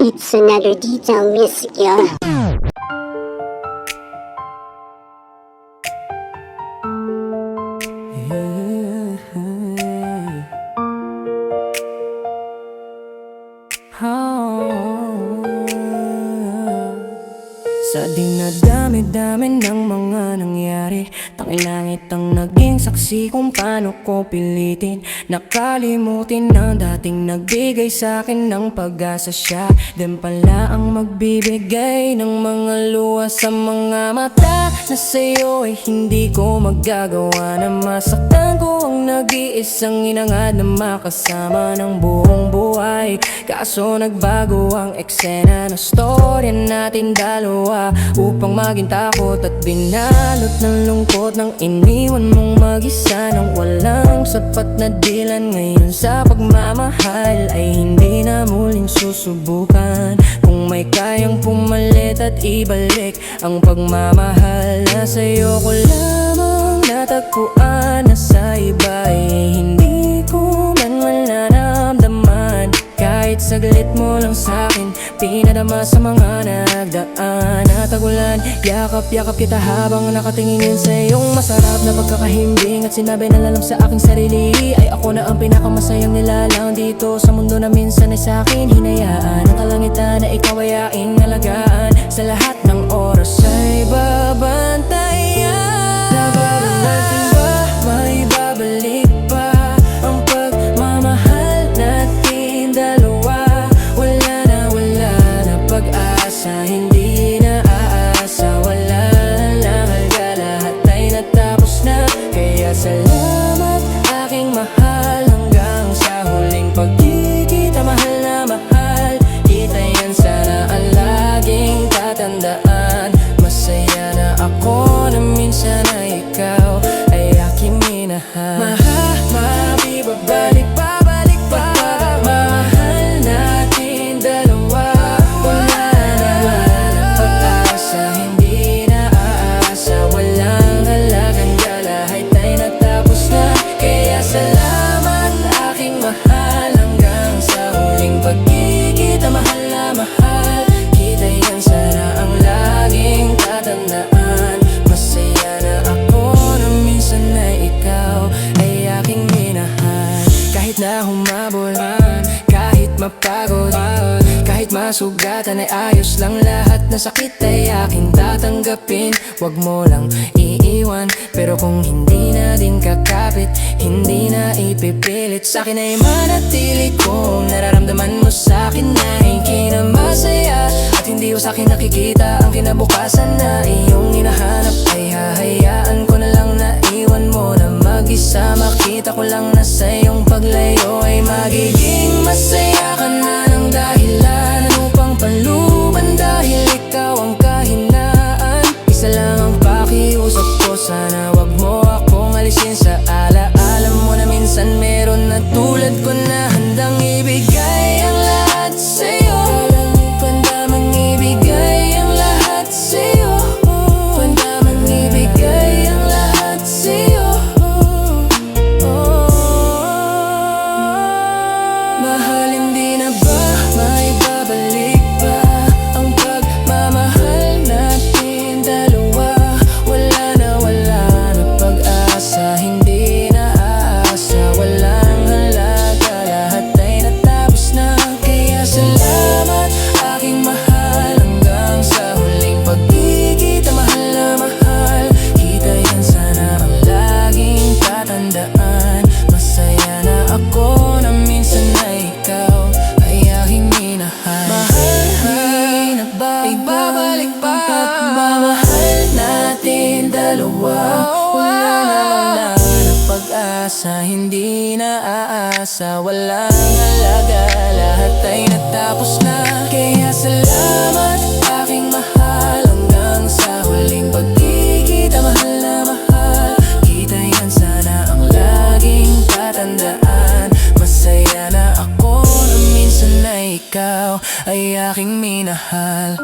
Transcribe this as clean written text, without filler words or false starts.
It's another detail music, yo. Sa dinadami-dami ng mga nangyari, tangilangit ang naging saksi kung paano ko pilitin. Nakalimutin ang dating nagbigay sa'kin ng pag-asa. Siya din pala ang magbibigay ng mga luha sa mga mata na sa'yo ay hindi ko magagawa na masaktan ko ang nag-iisang inangad na makasama ng buong buhay. Kaso nagbago ang eksena ng storya natin dalawa, upang maging takot at binalot ng lungkot ng iniwan mong mag-isa nang walang sapat na dilan. Ngayon sa pagmamahal ay hindi na muling susubukan. Kung may kayang pumalit at ibalik ang pagmamahal na sa'yo ko lamang natagpuan, na sa iba ay hindi ko man naramdaman. Kahit saglit mo lang sa'kin pinadama sa mga nagdaan na tagulan. Yakap-yakap kita habang nakatingin sa iyong masarap na pagkakahimbing, at sinabi na lalang sa aking sarili ay ako na ang pinakamasayang nilalang dito sa mundo na minsan ay sa'kin hinayaan. Ang kalangitan na ikaw ay aking alagaan, sa lahat ng oras ay babantayan. Nababalagin ba, may babalik pa ang pagmamahal natin dalawa? Wala na pag-asa, hindi na aasa, wala lang halaga, lahat ay natapos na. Kaya salamat aking mahal, hanggang sa huling pagkikita, mahal na mahal kita, yan sana ang laging tatandaan. Masaya na ako na minsan na ikaw ay aking minahal. Mabibabalik pa pagmamahal natin dalawa. Wala na pag-asa, hindi na aasa, walang halagang lahat ay natapos na. Kaya salamat aking mahal, hanggang sa huling pagkikita, mahal na mahal kita, yan sana ang laging tatandaan. Masaya na ako na minsan na ikaw ay aking minahal. Kahit na humabol, kahit mapagod, kahit masugatan, ay ayos lang lahat. Na sakit ay aking tatanggapin, wag mo lang iiwan. Pero kung hindi na din kakapit, hindi na ipipilit, sa'kin ay manatili kung nararamdaman mo sa'kin na hindi na masaya. At hindi mo sa'kin nakikita ang kinabukasan na iyong hinahanap, ay hahayaan ko na lang na iwan mo na mag-isa. Makita ko lang na sa iyong paglayo ay magiging masaya ka na ng dahilan upang paluban, dahil ikaw ang kahinaan. Isa lang ang pakiusap ko, sana wag mo akong alisin sa alaala mo na minsan meron na tulad ko na handang ibigay ang lahat sa'yo. Pandamang ibigay ang lahat sa'yo, pandamang ibigay ang lahat sa'yo. Mahal, hindi na ba may babalik pa ang pagmamahal natin dalawa? Wala na pag-asa, hindi na aasa, walang halaga, lahat ay natapos na. Kaya salamat aking mahal, hanggang sa huling pagkikita, mahal na mahal kita, yan sana ang laging tatandaan. Masaya na ako na minsan na ikaw ay aking minahal. Mahal, hindi na ba ay babalik pa ang pagmamahal natin dalawa? Wala na pag-asa, hindi na aasa, walang halaga, lahat ay natapos na. Kaya salamat aking mahal, hanggang sa huling pagkikita, mahal na mahal kita, yan sana ang laging tatandaan. Masaya na ako na minsan na ikaw ay aking minahal.